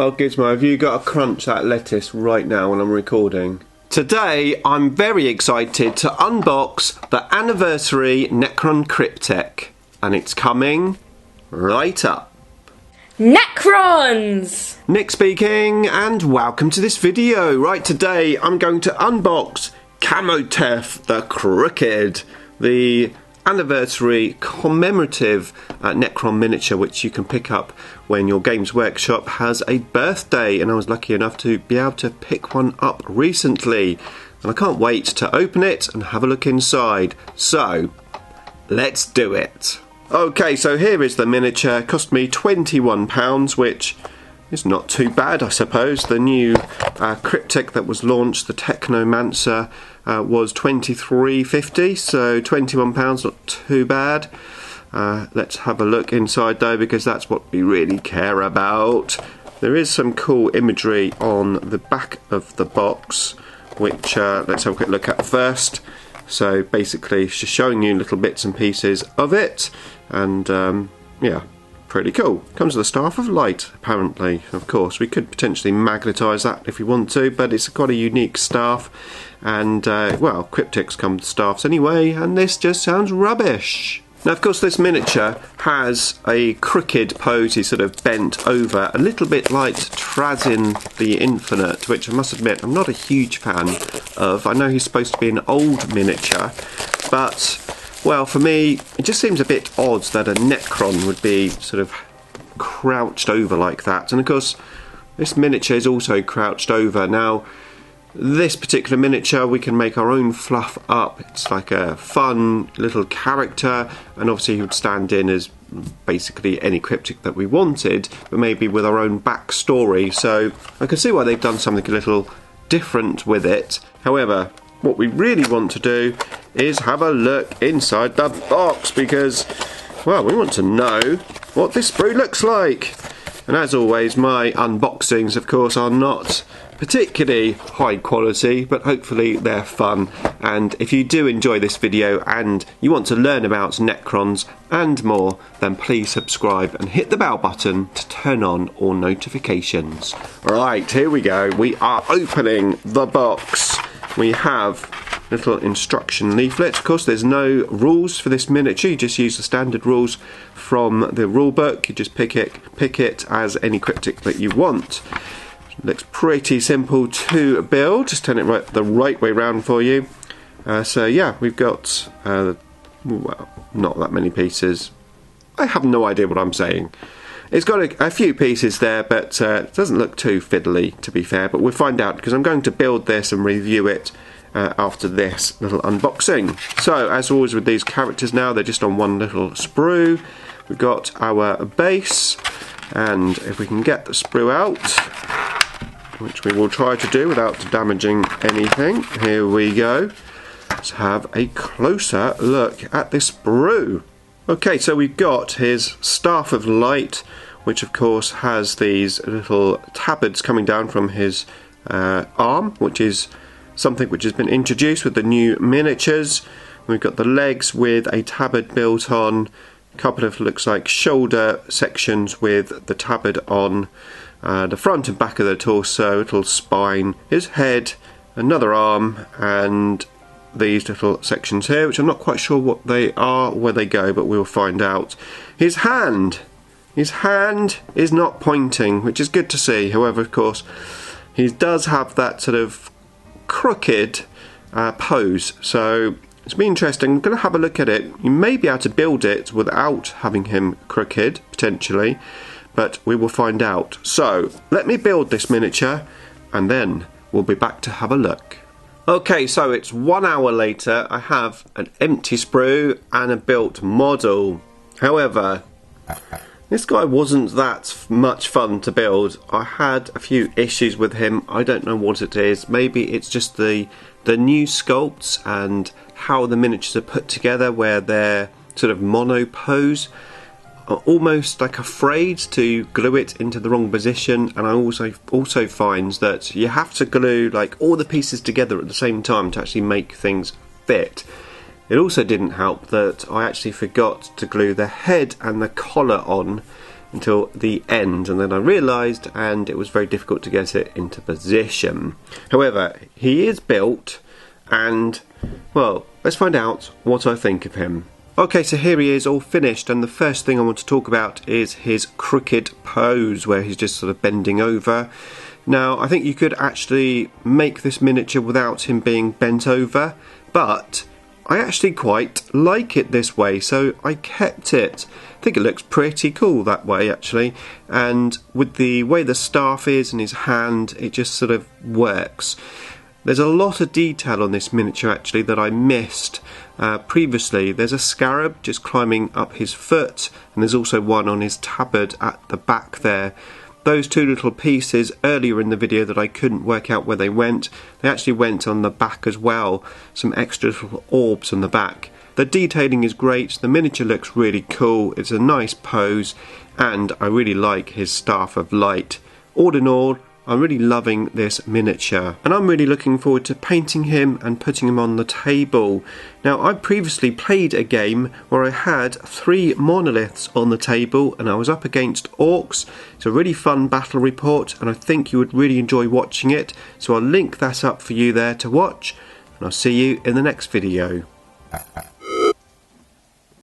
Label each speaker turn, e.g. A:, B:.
A: Oh Gizmo, have you got to crunch that lettuce right now when I'm recording? Today I'm very excited to unbox the Anniversary Necron Cryptek, and it's coming right up.
B: Necrons!
A: Nick speaking, and welcome to this video. Right, today I'm going to unbox Kamoteph the Crooked, the anniversary commemorative Necron miniature which you can pick up when your Games Workshop has a birthday, and I was lucky enough to be able to pick one up recently, and I can't wait to open it and have a look inside. So let's do it. Okay, so here is the miniature. It cost me £21, which is not too bad, I suppose. The new Cryptek that was launched, the Technomancer, was £23.50, so £21, not too bad. Let's have a look inside though, because that's what we really care about. There is some cool imagery on the back of the box, which let's have a quick look at first. So basically it's just showing you little bits and pieces of it, and yeah, pretty cool. Comes with a Staff of Light, apparently. Of course, we could potentially magnetise that if we want to, but it's got a unique staff, and well, Crypteks come with staffs anyway, and this just sounds rubbish. Now, of course, this miniature has a crooked pose. He's sort of bent over, a little bit like Trazin the Infinite, which I must admit I'm not a huge fan of. I know he's supposed to be an old miniature, but, well, for me, it just seems a bit odd that a Necron would be sort of crouched over like that. And, of course, this miniature is also crouched over. Now, this particular miniature we can make our own fluff up. It's like a fun little character, and obviously he would stand in as basically any Cryptek that we wanted, but maybe with our own backstory. So I can see why they've done something a little different with it. However, what we really want to do is have a look inside the box, because, well, we want to know what this sprue looks like. And as always, my unboxings, of course, are not particularly high quality, but hopefully they're fun. And if you do enjoy this video and you want to learn about Necrons and more, then please subscribe and hit the bell button to turn on all notifications. Right, here we go. We are opening the box. We have a little instruction leaflet. Of course, there's no rules for this miniature. You just use the standard rules from the rule book. You just pick it as any Cryptek that you want. Looks pretty simple to build. Just turn it the right way round for you. So yeah, we've got well, not that many pieces. I have no idea what I'm saying. It's got a few pieces there, but it doesn't look too fiddly, to be fair. But we'll find out, because I'm going to build this and review it after this little unboxing. So as always with these characters now, they're just on one little sprue. We've got our base, and if we can get the sprue out, which we will try to do without damaging anything. Here we go. Let's have a closer look at this sprue. Okay, so we've got his Staff of Light, which of course has these little tabards coming down from his arm, which is something which has been introduced with the new miniatures. We've got the legs with a tabard built on, a couple of looks like shoulder sections with the tabard on, the front and back of the torso, little spine, his head, another arm, and these little sections here, which I'm not quite sure what they are, where they go, but we'll find out. His hand is not pointing, which is good to see. However, of course, he does have that sort of crooked pose, so it's been interesting. I'm going to have a look at it. You may be able to build it without having him crooked, potentially, but we will find out. So let me build this miniature, and then we'll be back to have a look. Okay, so it's 1 hour later. I have an empty sprue and a built model. However, this guy wasn't that much fun to build. I had a few issues with him. I don't know what it is. Maybe it's just the new sculpts and how the miniatures are put together, where they're sort of mono pose. Almost like afraid to glue it into the wrong position, and I also find that you have to glue like all the pieces together at the same time to actually make things fit. It also didn't help that I actually forgot to glue the head and the collar on, until the end, and then I realised, and it was very difficult to get it into position. However, he is built, and well, let's find out what I think of him. Okay, so here he is all finished, and the first thing I want to talk about is his crooked pose, where he's just sort of bending over. Now, I think you could actually make this miniature without him being bent over, but I actually quite like it this way, so I kept it. I think it looks pretty cool that way, actually, and with the way the staff is and his hand, it just sort of works. There's a lot of detail on this miniature, actually, that I missed previously. There's a scarab just climbing up his foot, and there's also one on his tabard at the back there. Those two little pieces earlier in the video that I couldn't work out where they went, they actually went on the back as well. Some extra little orbs on the back. The detailing is great, the miniature looks really cool, it's a nice pose, and I really like his Staff of Light. All in all, I'm really loving this miniature, and I'm really looking forward to painting him and putting him on the table. Now, I previously played a game where I had 3 monoliths on the table and I was up against orcs. It's a really fun battle report, and I think you would really enjoy watching it, so I'll link that up for you there to watch, and I'll see you in the next video.